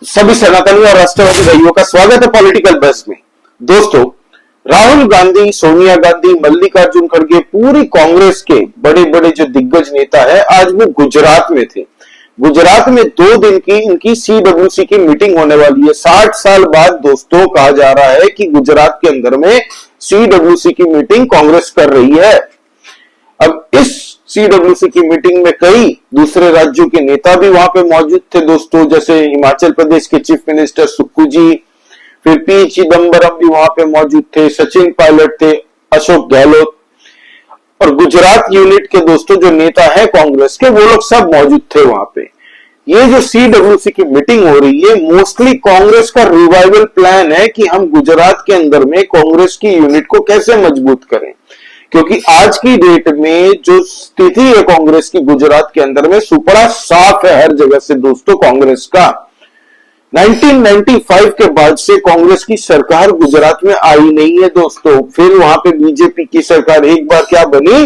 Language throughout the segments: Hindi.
सभी सनातनी और राष्ट्रवादी भाइयों का स्वागत है पॉलिटिकल बस में। दोस्तों, राहुल गांधी, सोनिया गांधी, मल्लिकार्जुन खड़गे, पूरी कांग्रेस के बड़े बड़े जो दिग्गज नेता है, आज वो गुजरात में थे। गुजरात में 2 दिन की इनकी CWC की मीटिंग होने वाली है। 60 साल बाद दोस्तों कहा जा रहा है कि गुजरात के अंदर में CWC की मीटिंग कांग्रेस कर रही है। अब इस CWC की मीटिंग में कई दूसरे राज्यों के नेता भी वहां पे मौजूद थे दोस्तों, जैसे हिमाचल प्रदेश के चीफ मिनिस्टर सुक्खू जी, फिर पी चिदम्बरम भी वहां पे मौजूद थे, सचिन पायलट थे, अशोक गहलोत, और गुजरात यूनिट के दोस्तों जो नेता है कांग्रेस के, वो लोग सब मौजूद थे वहां पे। ये जो CWC की मीटिंग हो रही है, मोस्टली कांग्रेस का रिवाइवल प्लान है कि हम गुजरात के अंदर में कांग्रेस की यूनिट को कैसे मजबूत करें, क्योंकि आज की डेट में जो स्थिति है कांग्रेस की गुजरात के अंदर में, सुपड़ा साफ है हर जगह से दोस्तों कांग्रेस का। 1995 के बाद से कांग्रेस की सरकार गुजरात में आई नहीं है दोस्तों। फिर वहां पे बीजेपी की सरकार एक बार क्या बनी,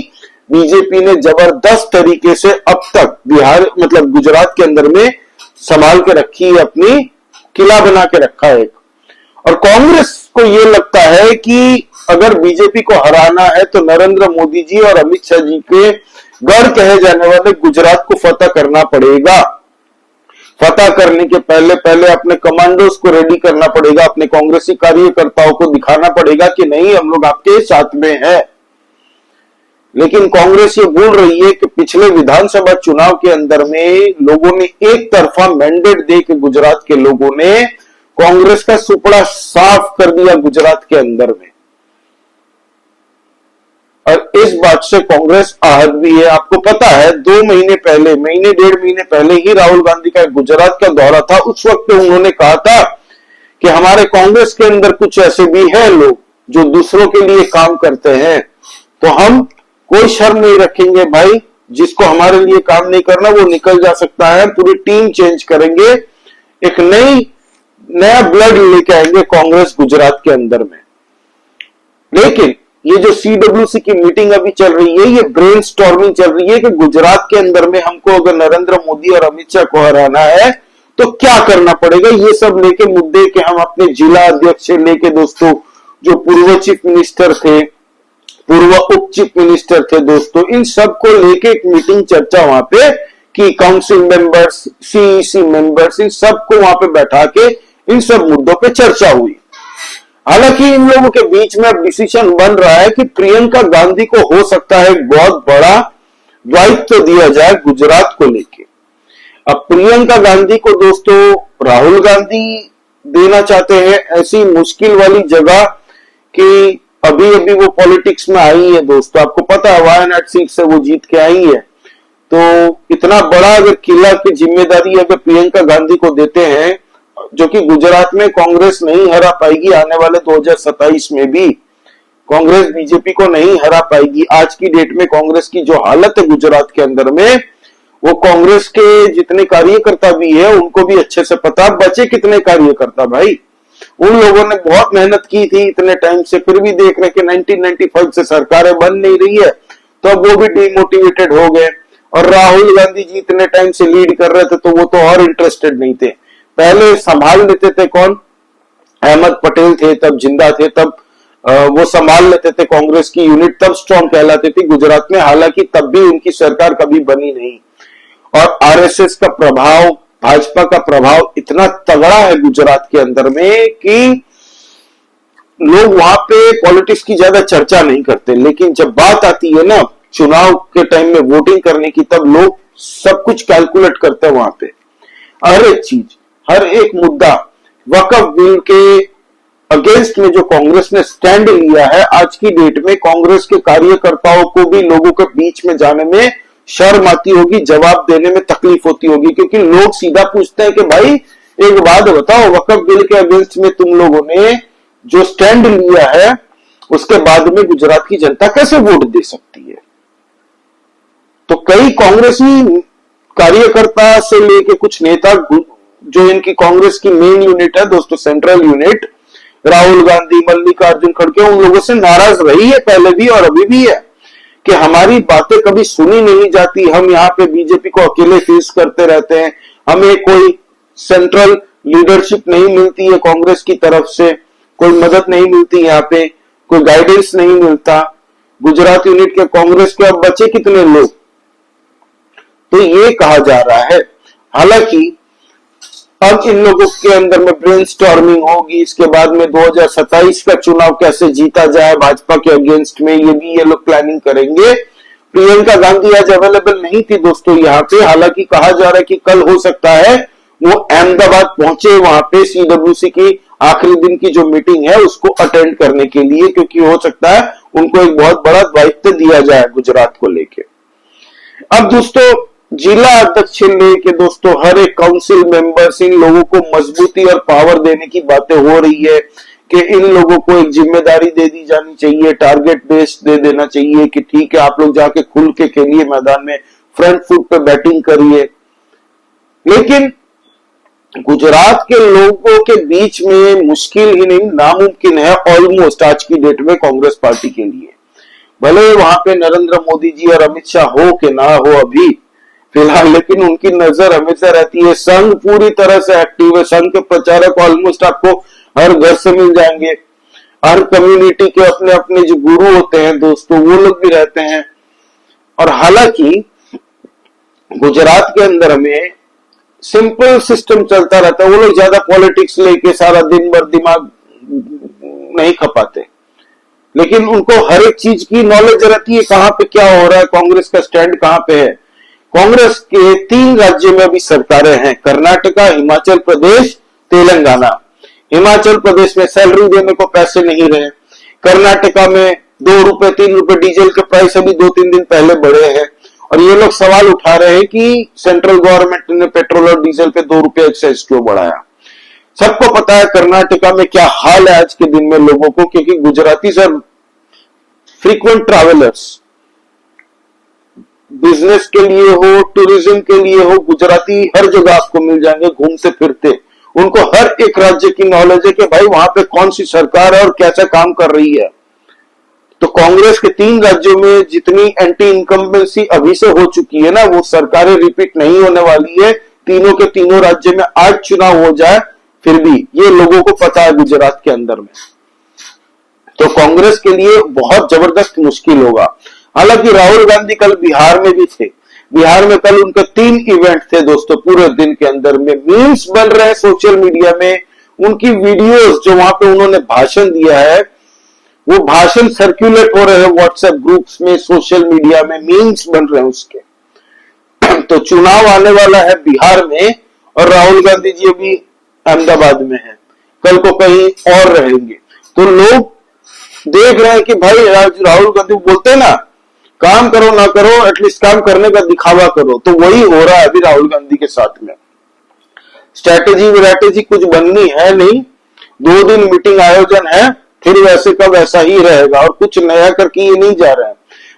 बीजेपी ने जबरदस्त तरीके से अब तक बिहार मतलब गुजरात के अंदर में संभाल के रखी है, अपनी किला बना के रखा है। और कांग्रेस को यह लगता है कि अगर बीजेपी को हराना है तो नरेंद्र मोदी जी और अमित शाह जी के गढ़ कहे जाने वाले गुजरात को फतह करना पड़ेगा। फतह करने के पहले पहले अपने कमांडोज को रेडी करना पड़ेगा, अपने कांग्रेसी कार्यकर्ताओं को दिखाना पड़ेगा कि नहीं, हम लोग आपके साथ में हैं। लेकिन कांग्रेस ये भूल रही है कि पिछले विधानसभा चुनाव के अंदर में लोगों ने एक तरफा मैंडेट दे के गुजरात के लोगों ने कांग्रेस का सुपड़ा साफ कर दिया गुजरात के अंदर में, और इस बात से कांग्रेस आहत भी है। आपको पता है 2 महीने पहले, डेढ़ महीने पहले ही राहुल गांधी का गुजरात का दौरा था। उस वक्त उन्होंने कहा था कि हमारे कांग्रेस के अंदर कुछ ऐसे भी हैं लोग जो दूसरों के लिए काम करते हैं, तो हम कोई शर्म नहीं रखेंगे भाई, जिसको हमारे लिए काम नहीं करना वो निकल जा सकता है, पूरी टीम चेंज करेंगे, एक नया ब्लड लेके आएंगे कांग्रेस गुजरात के अंदर में। लेकिन ये जो CWC की मीटिंग अभी चल रही है, ये ब्रेनस्टॉर्मिंग चल रही है कि गुजरात के अंदर में हमको अगर नरेंद्र मोदी और अमित शाह को हराना है तो क्या करना पड़ेगा, ये सब लेके मुद्दे के हम अपने जिला अध्यक्ष से लेके दोस्तों, जो पूर्व चीफ मिनिस्टर थे, पूर्व उप चीफ मिनिस्टर थे दोस्तों, इन सब को लेके एक मीटिंग चर्चा वहां पे कि काउंसिल मेंबर्स, CEC मेंबर्स, इन सबको वहां पे बैठा के इन सब मुद्दों पे चर्चा हुई। हालांकि इन लोगों के बीच में अब डिसीजन बन रहा है कि प्रियंका गांधी को हो सकता है एक बहुत बड़ा दायित्व दिया जाए गुजरात को लेके। अब प्रियंका गांधी को दोस्तों राहुल गांधी देना चाहते हैं ऐसी मुश्किल वाली जगह कि अभी अभी वो पॉलिटिक्स में आई है दोस्तों। आपको पता है वायनाड सीट से वो जीत के आई है, तो इतना बड़ा अगर किला की जिम्मेदारी अगर प्रियंका गांधी को देते हैं, जो कि गुजरात में कांग्रेस नहीं हरा पाएगी, आने वाले 2027 में भी कांग्रेस बीजेपी को नहीं हरा पाएगी। आज की डेट में कांग्रेस की जो हालत है गुजरात के अंदर में, वो कांग्रेस के जितने कार्यकर्ता भी है उनको भी अच्छे से पता, बचे कितने कार्यकर्ता भाई। उन लोगों ने बहुत मेहनत की थी इतने टाइम से, फिर भी देख रहे कि 1995 से सरकारें बन नहीं रही है, तो अब वो भी डिमोटिवेटेड हो गए। और राहुल गांधी जी इतने टाइम से लीड कर रहे थे, तो वो तो और इंटरेस्टेड नहीं थे। पहले संभाल लेते थे कौन, अहमद पटेल थे, तब जिंदा थे, तब वो संभाल लेते थे कांग्रेस की यूनिट, तब स्ट्रॉन्ग कहलाती थी गुजरात में। हालांकि तब भी उनकी सरकार कभी बनी नहीं। और RSS का प्रभाव, भाजपा का प्रभाव इतना तगड़ा है गुजरात के अंदर में कि लोग वहां पे पॉलिटिक्स की ज्यादा चर्चा नहीं करते। लेकिन जब बात आती है ना चुनाव के टाइम में वोटिंग करने की, तब लोग सब कुछ कैलकुलेट करते हैं वहां पे, हर एक चीज, हर एक मुद्दा। वक्फ बिल के अगेंस्ट में जो कांग्रेस ने स्टैंड लिया है, आज की डेट में कांग्रेस के कार्यकर्ताओं को भी लोगों के बीच में जाने में शर्म आती होगी, जवाब देने में तकलीफ होती होगी, क्योंकि लोग सीधा पूछते हैं कि भाई एक बात बताओ, वक्फ बिल के अगेंस्ट में तुम लोगों ने जो स्टैंड लिया है, उसके बाद में गुजरात की जनता कैसे वोट दे सकती है। तो कई कांग्रेसी कार्यकर्ता से लेके कुछ नेता, जो इनकी कांग्रेस की मेन यूनिट है दोस्तों, सेंट्रल यूनिट, राहुल गांधी, मल्लिकार्जुन खड़गे, उन लोगों से नाराज रही है पहले भी और अभी भी है कि हमारी बातें कभी सुनी नहीं जाती, हम यहाँ पे बीजेपी को अकेले फेस करते रहते हैं, हमें कोई सेंट्रल लीडरशिप नहीं मिलती है कांग्रेस की तरफ से, कोई मदद नहीं मिलती, यहाँ पे कोई गाइडेंस नहीं मिलता। गुजरात यूनिट के कांग्रेस के अब बचे कितने लोग, तो ये कहा जा रहा है। हालांकि अब इन लोगों के अंदर में ब्रेनस्टॉर्मिंग होगी, इसके बाद में 2027 का चुनाव कैसे जीता जाए भाजपा के अगेंस्ट में, ये भी ये लोग प्लानिंग करेंगे। प्रियंका गांधी आज अवेलेबल नहीं थी दोस्तों यहाँ पे, हालांकि कहा जा रहा है कि कल हो सकता है वो अहमदाबाद पहुंचे, वहां पे सीडब्ल्यूसी की आखिरी दिन की जो मीटिंग है उसको अटेंड करने के लिए, क्योंकि हो सकता है उनको एक बहुत बड़ा दायित्व दिया जाए गुजरात को लेके। अब दोस्तों जिला अध्यक्ष लेके दोस्तों हर एक काउंसिल मेंबर्स, इन लोगों को मजबूती और पावर देने की बातें हो रही है कि इन लोगों को एक जिम्मेदारी दे दी जानी चाहिए, टारगेट बेस्ड दे देना चाहिए कि ठीक है आप लोग जाके खुल के खेलिए मैदान में, फ्रंट फुट पे बैटिंग करिए। लेकिन गुजरात के लोगों के बीच में मुश्किल ही नहीं नामुमकिन है ऑलमोस्ट आज की डेट में कांग्रेस पार्टी के लिए, भले वहां पे नरेंद्र मोदी जी और अमित शाह हो कि ना हो अभी फिलहाल, लेकिन उनकी नजर हमेशा रहती है। संघ पूरी तरह से एक्टिव है, संघ के प्रचारक ऑलमोस्ट आपको हर घर से मिल जाएंगे, हर कम्युनिटी के अपने अपने जो गुरु होते हैं दोस्तों वो लोग भी रहते हैं। और हालांकि गुजरात के अंदर हमें सिंपल सिस्टम चलता रहता है, वो लोग ज्यादा पॉलिटिक्स लेके सारा दिन भर दिमाग नहीं खपाते, लेकिन उनको हर एक चीज की नॉलेज रहती है, कहां पे क्या हो रहा है, कांग्रेस का स्टैंड कहां पे है। कांग्रेस के 3 राज्यों में अभी सरकारें हैं, कर्नाटका, हिमाचल प्रदेश, तेलंगाना। हिमाचल प्रदेश में सैलरी देने को पैसे नहीं रहे, कर्नाटका में 2 रुपए 3 रुपए डीजल के प्राइस अभी 2-3 दिन पहले बढ़े हैं, और ये लोग सवाल उठा रहे हैं कि सेंट्रल गवर्नमेंट ने पेट्रोल और डीजल पे 2 रुपए एक्साइज क्यों बढ़ाया। सबको पता है कर्नाटका में क्या हाल है आज के दिन में लोगों को, क्योंकि Gujarati sir frequent travellers, business के लिए हो, टूरिज्म के लिए हो, गुजराती हर जगह आपको मिल जाएंगे घूमते फिरते। उनको हर एक राज्य की नॉलेज है कि भाई वहां पे कौन सी सरकार है और कैसा काम कर रही है। तो कांग्रेस के 3 राज्यों में जितनी एंटी इनकम्बेंसी अभी से हो चुकी है ना, वो सरकारें रिपीट नहीं होने वाली है। तीनों के तीनों राज्य में आज चुनाव हो जाए फिर भी ये लोगों को पता है गुजरात के अंदर में, तो कांग्रेस के लिए बहुत जबरदस्त मुश्किल होगा। हालांकि राहुल गांधी कल बिहार में भी थे, बिहार में कल उनके 3 इवेंट थे दोस्तों, पूरे दिन के अंदर में मीम्स बन रहे हैं सोशल मीडिया में, उनकी वीडियोस जो वहां पे उन्होंने भाषण दिया है वो भाषण सर्कुलेट हो रहे हैं व्हाट्सएप ग्रुप्स में, सोशल मीडिया में मीम्स बन रहे हैं उसके। तो चुनाव आने वाला है बिहार में और राहुल गांधी जी अभी अहमदाबाद में है, कल को कहीं और रहेंगे। तो लोग देख रहे हैं कि भाई राहुल गांधी बोलते हैं ना काम करो ना करो एटलीस्ट काम करने का दिखावा करो, तो वही हो रहा है अभी राहुल गांधी के साथ में। स्ट्रैटेजी कुछ बननी है नहीं, 2 दिन मीटिंग आयोजन है, फिर वैसे का वैसा ही रहेगा और कुछ नया करके ये नहीं जा रहा है।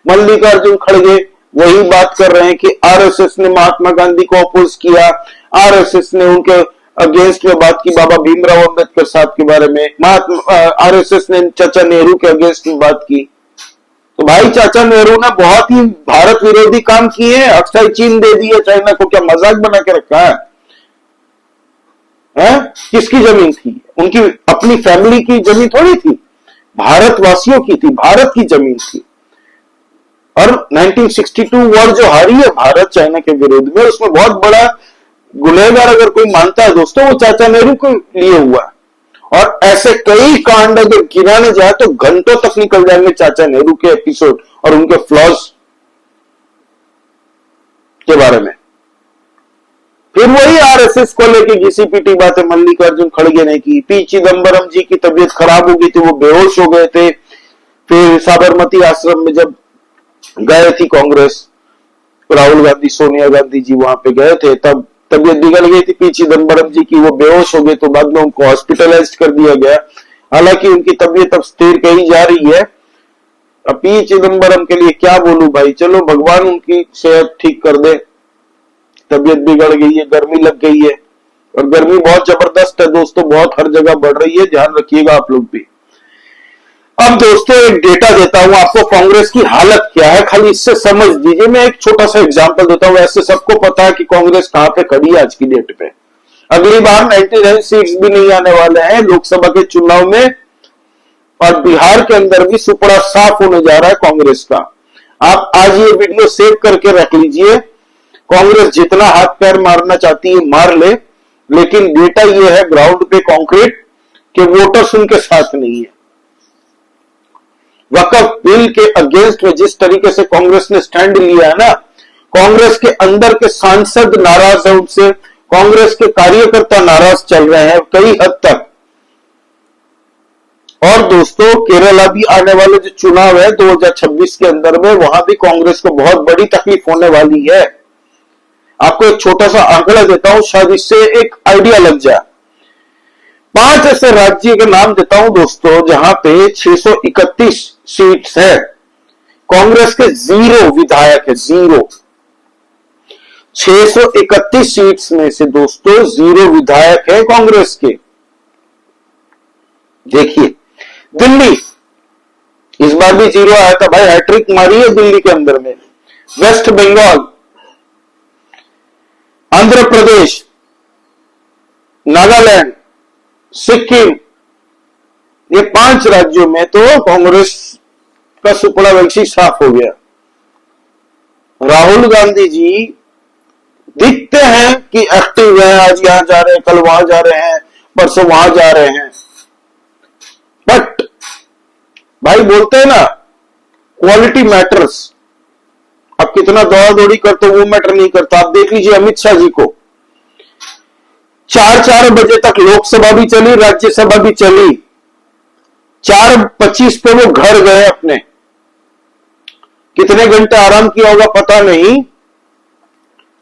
मल्लिकार्जुन खड़गे वही बात कर रहे हैं कि आरएसएस ने महात्मा गांधी को अपोज किया, आरएसएस ने उनके अगेंस्ट में बात की, बाबा भीमराव अंबेडकर साहब के बारे में, आरएसएस ने चाचा नेहरू के अगेंस्ट में बात की। तो भाई चाचा नेहरू ने बहुत ही भारत विरोधी काम किए हैं, अक्साई चीन दे दी है चाइना को, क्या मजाक बना के रखा है? किसकी जमीन थी? उनकी अपनी फैमिली की जमीन थोड़ी थी, भारतवासियों की थी, भारत की जमीन थी। और 1962 वॉर जो हारी है भारत चाइना के विरोध में, उसमें बहुत बड़ा गुनहगार अगर कोई मानता है दोस्तों वो चाचा नेहरू के लिए हुआ। और ऐसे कई कांड अगर गिनाने जाए तो घंटों तक निकल जाएंगे चाचा नेहरू के एपिसोड और उनके फ्लॉज के बारे में। फिर वही आरएसएस को लेके घिसी पीटी बातें मल्लिकार्जुन खड़गे ने की। पी चिदम्बरम जी की तबीयत खराब हो गई थी, वो बेहोश हो गए थे। फिर साबरमती आश्रम में जब गए थी कांग्रेस, राहुल गांधी सोनिया गांधी जी वहां पे गए थे, तब तबीयत बिगड़ गई थी पी चिदम्बरम जी की, वो बेहोश हो गए, तो बाद में उनको हॉस्पिटलाइज कर दिया गया। हालांकि उनकी तबीयत अब स्थिर कही जा रही है। अब पी चिदम्बरम के लिए क्या बोलूं भाई, चलो भगवान उनकी सेहत ठीक कर दे। तबीयत बिगड़ गई है, गर्मी लग गई है और गर्मी बहुत जबरदस्त है दोस्तों, बहुत हर जगह बढ़ रही है, ध्यान रखिएगा आप लोग भी। अब दोस्तों एक डेटा देता हूं आपको, कांग्रेस की हालत क्या है, खाली इससे समझ दीजिए। मैं एक छोटा सा एग्जांपल देता हूं, वैसे सबको पता है कि कांग्रेस कहां पे खड़ी है आज की डेट पे। अगली बार 99 सीट्स भी नहीं आने वाले हैं लोकसभा के चुनाव में, और बिहार के अंदर भी सुपड़ा साफ होने जा रहा है कांग्रेस का। आप आज ये वीडियो सेव करके रख लीजिए। कांग्रेस जितना हाथ पैर मारना चाहती है मार ले, लेकिन डेटा ये है ग्राउंड पे कॉन्क्रीट कि वोटर्स उनके साथ नहीं है। वक्फ बिल के अगेंस्ट में जिस तरीके से कांग्रेस ने स्टैंड लिया है ना, कांग्रेस के अंदर के सांसद नाराज है उनसे, कांग्रेस के कार्यकर्ता नाराज चल रहे हैं कई हद तक। और दोस्तों केरला भी आने वाले जो चुनाव है 2026 के अंदर में, वहां भी कांग्रेस को बहुत बड़ी तकलीफ होने वाली है। आपको एक छोटा सा आंकड़ा देता हूं, शायद इससे एक आइडिया लग जाए। 5 ऐसे राज्य के नाम देता हूं दोस्तों जहां पे 631 सीट्स है, कांग्रेस के 0 विधायक है, 0। 631 सीट्स में से दोस्तों 0 विधायक है कांग्रेस के। देखिए दिल्ली, इस बार भी 0 आया था भाई, हैट्रिक मारी है दिल्ली के अंदर में। वेस्ट बंगाल, आंध्र प्रदेश, नागालैंड, सिक्किम, ये 5 राज्यों में तो कांग्रेस का सुपड़ा वंशी साफ हो गया। राहुल गांधी जी दिखते हैं कि एक्टिव है, आज यहां जा रहे हैं, कल वहां जा रहे हैं, परसों वहां जा रहे हैं, बट भाई बोलते हैं ना क्वालिटी मैटर्स। अब कितना दौड़ा दौड़ी करते वो मैटर नहीं करता। आप देख लीजिए अमित शाह जी को 4 बजे तक लोकसभा भी चली, राज्यसभा भी चली, 4:25 पे वो घर गए अपने। कितने घंटे आराम किया होगा पता नहीं।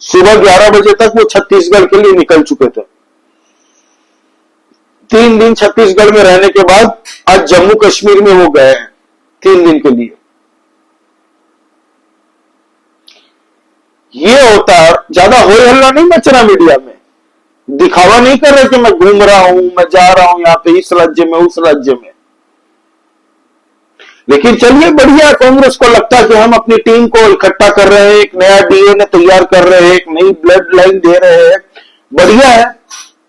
सुबह 11 बजे तक वो छत्तीसगढ़ के लिए निकल चुके थे। 3 दिन छत्तीसगढ़ में रहने के बाद आज जम्मू कश्मीर में वो गए हैं 3 दिन के लिए। ये होता है, ज्यादा हो हल्ला नहीं मच रहा मीडिया में, दिखावा नहीं कर रहे कि मैं घूम रहा हूं, मैं जा रहा हूं यहां पे इस राज्य में उस राज्य में। लेकिन चलिए बढ़िया, कांग्रेस को लगता है कि हम अपनी टीम को इकट्ठा कर रहे हैं, एक नया डीएनए तैयार कर रहे हैं, एक नई ब्लड लाइन दे रहे हैं, बढ़िया है,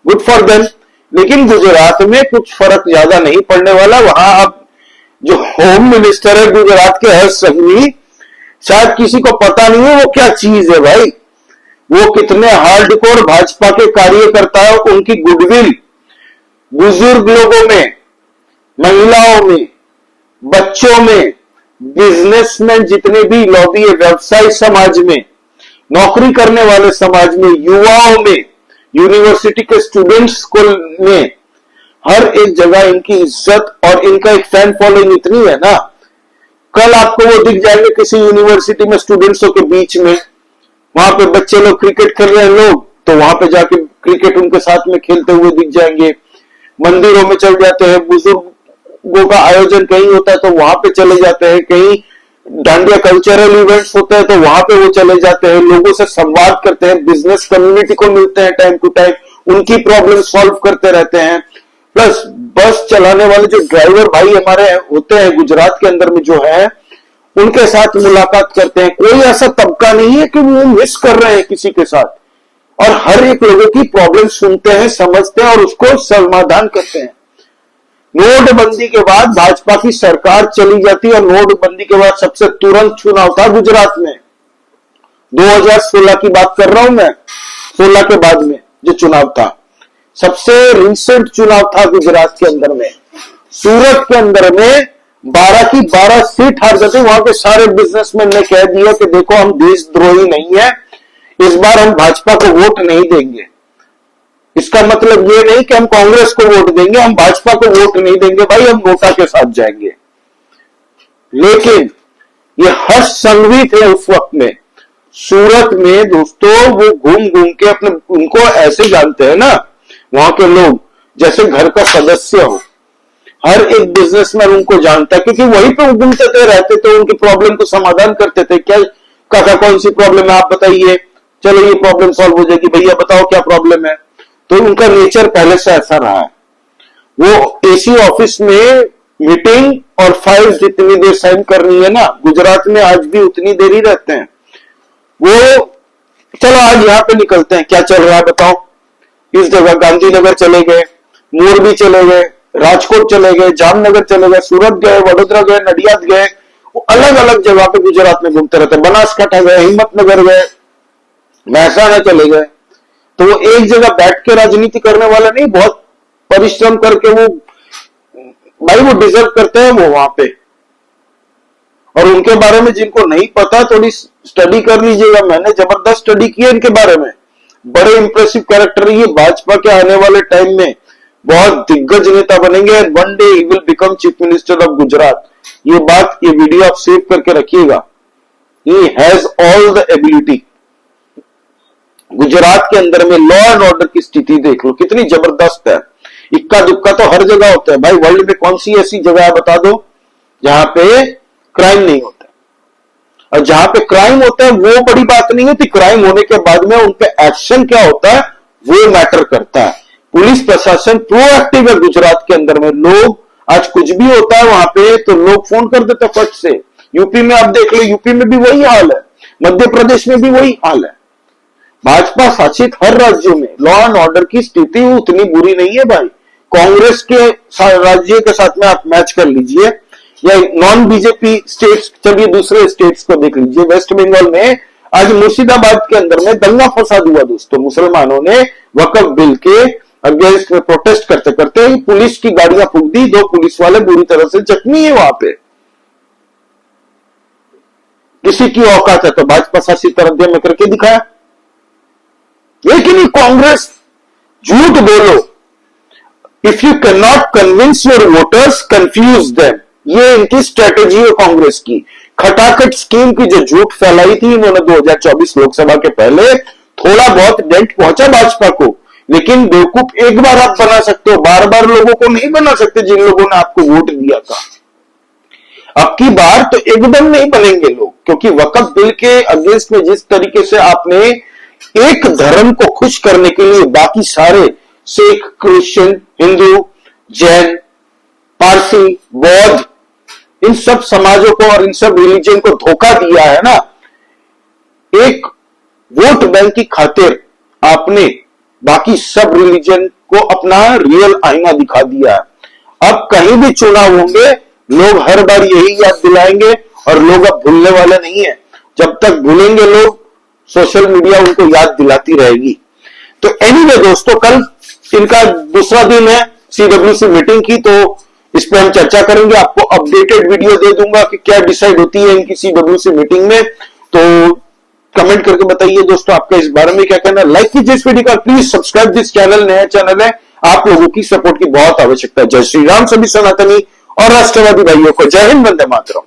गुड फॉर देम। लेकिन गुजरात में कुछ फर्क ज्यादा नहीं पड़ने वाला। वहां अब जो होम मिनिस्टर है गुजरात के हर्ष संघवी, शायद किसी को पता नहीं है वो क्या चीज है भाई। वो कितने हार्डकोर भाजपा के कार्यकर्ता है, उनकी गुडविल बुजुर्ग लोगों में, महिलाओं में, बच्चों में, बिजनेसमैन जितने भी लॉबी है, व्यवसायी समाज में, नौकरी करने वाले समाज में, युवाओं में, यूनिवर्सिटी के स्टूडेंट्स को में, हर एक जगह इनकी इज्जत और इनका एक फैन फॉलोइंग इतनी है ना। कल आपको वो दिख जाएंगे किसी यूनिवर्सिटी में स्टूडेंट्सों के बीच में, वहां पे बच्चे लोग क्रिकेट खेल रहे हैं लोग, तो वहां पे जाके क्रिकेट उनके साथ में खेलते हुए दिख जाएंगे। मंदिरों में चल जाते हैं, बुजुर्गों का आयोजन कहीं होता है तो वहां पे चले जाते हैं, कहीं डांडिया कल्चरल इवेंट्स होते हैं तो वहां पे वो चले जाते हैं, लोगों से संवाद करते हैं, बिजनेस कम्युनिटी को मिलते हैं टाइम टू टाइम, उनकी प्रॉब्लम सॉल्व करते रहते हैं। प्लस बस चलाने वाले जो ड्राइवर भाई हमारे होते हैं गुजरात के अंदर में जो है, उनके साथ मुलाकात करते हैं। कोई ऐसा तबका नहीं है कि वो मिस कर रहे हैं किसी के साथ, और हर एक लोगों की प्रॉब्लम सुनते हैं, समझते हैं और उसको समाधान करते हैं। नोटबंदी के बाद भाजपा की सरकार चली जाती है, और नोटबंदी के बाद सबसे तुरंत चुनाव था गुजरात में। 2016 की बात कर रहा हूं मैं, 16 के बाद में जो चुनाव था, सबसे रिसेंट चुनाव था गुजरात के अंदर में। सूरत के अंदर में 12 की 12 सीट हार गए थे। वहां के सारे बिजनेसमैन ने कह दिया कि देखो हम देशद्रोही नहीं है, इस बार हम भाजपा को वोट नहीं देंगे। इसका मतलब ये नहीं कि हम कांग्रेस को वोट देंगे, हम भाजपा को वोट नहीं देंगे भाई, हम नोटा के साथ जाएंगे। लेकिन ये हर्ष संघवी थे उस वक्त में सूरत में दोस्तों, वो घूम घूम के अपने, उनको ऐसे जानते हैं ना वहां के लोग जैसे घर का सदस्य हो। हर एक बिजनेसमैन उनको जानता है, क्योंकि वहीं पे घूमते थे, रहते थे, उनकी प्रॉब्लम को समाधान करते थे। क्या काका कौन सी प्रॉब्लम है आप बताइए, चलो ये प्रॉब्लम सॉल्व हो जाएगी, भैया बताओ क्या प्रॉब्लम है। तो उनका नेचर पहले से ऐसा रहा है। वो एसी ऑफिस में मीटिंग और फाइल जितनी देर साइन करनी है ना, गुजरात में आज भी उतनी देर ही रहते हैं वो। चलो आज यहां पे निकलते हैं, क्या चल रहा है बताओ। इस जगह गांधीनगर चले गए, मोरबी चले गए, राजकोट चले गए, जामनगर चले गए, सूरत गए, वडोदरा गए, नडियाद गए, वो अलग अलग जगह पे गुजरात में घूमते रहते, बनासकांठा गए, हिम्मतनगर गए, महसाणा चले गए। तो वो एक जगह बैठ के राजनीति करने वाले नहीं, बहुत परिश्रम करके वो भाई वो डिजर्व करते हैं वो वहां पे। और उनके बारे में जिनको नहीं पता थोड़ी स्टडी कर लीजिएगा, मैंने जबरदस्त स्टडी की है इनके बारे में। बड़े इंप्रेसिव कैरेक्टर है ये, भाजपा के आने वाले टाइम में बहुत दिग्गज नेता बनेंगे and one day he will become chief minister of Gujarat. ये बात, ये वीडियो आप सेव करके रखिएगा। He has all the ability. Gujarat के अंदर में लॉ एंड ऑर्डर की स्थिति देख लो कितनी जबरदस्त है। इक्का दुक्का तो हर जगह होता है भाई, वर्ल्ड में कौन सी ऐसी जगह है बता दो जहां पे क्राइम नहीं होता। और जहां पे क्राइम होता है वो बड़ी बात नहीं होती, क्राइम होने के बाद में उन पे एक्शन क्या होता है वो मैटर करता है। पुलिस प्रशासन प्रोएक्टिव है गुजरात के अंदर में। लोग आज कुछ भी होता है वहां पे तो लोग फोन कर देते फट से। यूपी में आप देख लो, यूपी में भी वही हाल है, मध्य प्रदेश में भी वही हाल है। भाजपा शासित हर राज्यों में लॉ एंड ऑर्डर की स्थिति उतनी बुरी नहीं है भाई। कांग्रेस के राज्य के साथ में आप मैच कर लीजिए या नॉन बीजेपी स्टेट्स, चलिए दूसरे स्टेट्स को देख लीजिए। वेस्ट बंगाल में आज मुर्शिदाबाद के अंदर में दंगा फसाद हुआ दोस्तों। मुसलमानों ने वक्फ बिल के अगेंस्ट में प्रोटेस्ट करते करते पुलिस की गाड़ियां फूंक दी, 2 पुलिस वाले बुरी तरह से जख्मी है वहां पे। किसी की औकात है तो भाजपा शासित राज्य में करके दिखाया। लेकिन कांग्रेस झूठ बोलो, if you can not convince your voters confuse them, ये इनकी स्ट्रेटेजी है कांग्रेस की। खटाखट स्कीम की जो झूठ फैलाई थी इन्होंने 2024 लोकसभा के पहले, थोड़ा बहुत डेंट पहुंचा भाजपा को। लेकिन बेवकूफ एक बार आप बना सकते हो, बार बार लोगों को नहीं बना सकते जिन लोगों ने आपको वोट दिया था। अब की बार तो एकदम नहीं बनेंगे लोग, क्योंकि वक्फ बिल के अगेंस्ट में जिस तरीके से आपने एक धर्म को खुश करने के लिए बाकी सारे सिख, क्रिश्चियन, हिंदू, जैन, पारसी, बौद्ध, इन सब समाजों को और इन सब रिलीजन को धोखा दिया है ना, एक वोट बैंक की खातिर आपने बाकी सब रिलीजन को अपना रियल आईना दिखा दिया है। अब कहीं भी चुनाव होंगे लोग हर बार यही याद दिलाएंगे और लोग अब भूलने वाले नहीं है। जब तक भूलेंगे लोग, सोशल मीडिया उनको याद दिलाती रहेगी। तो एनीवे दोस्तों, कल इनका दूसरा दिन है सीडब्ल्यूसी मीटिंग की, तो इस पर हम चर्चा करेंगे। आपको अपडेटेड वीडियो दे दूंगा कि क्या डिसाइड होती है इनकी सीडब्ल्यूसी मीटिंग में। तो कमेंट करके बताइए दोस्तों आपका इस बारे में क्या कहना है। लाइक कीजिए इस वीडियो का, प्लीज सब्सक्राइब दिस चैनल, नया चैनल है, आप लोगों की सपोर्ट की बहुत आवश्यकता है। जय श्री राम सभी सनातनी और राष्ट्रवादी भाइयों को। जय हिंद, वंदे मातरम।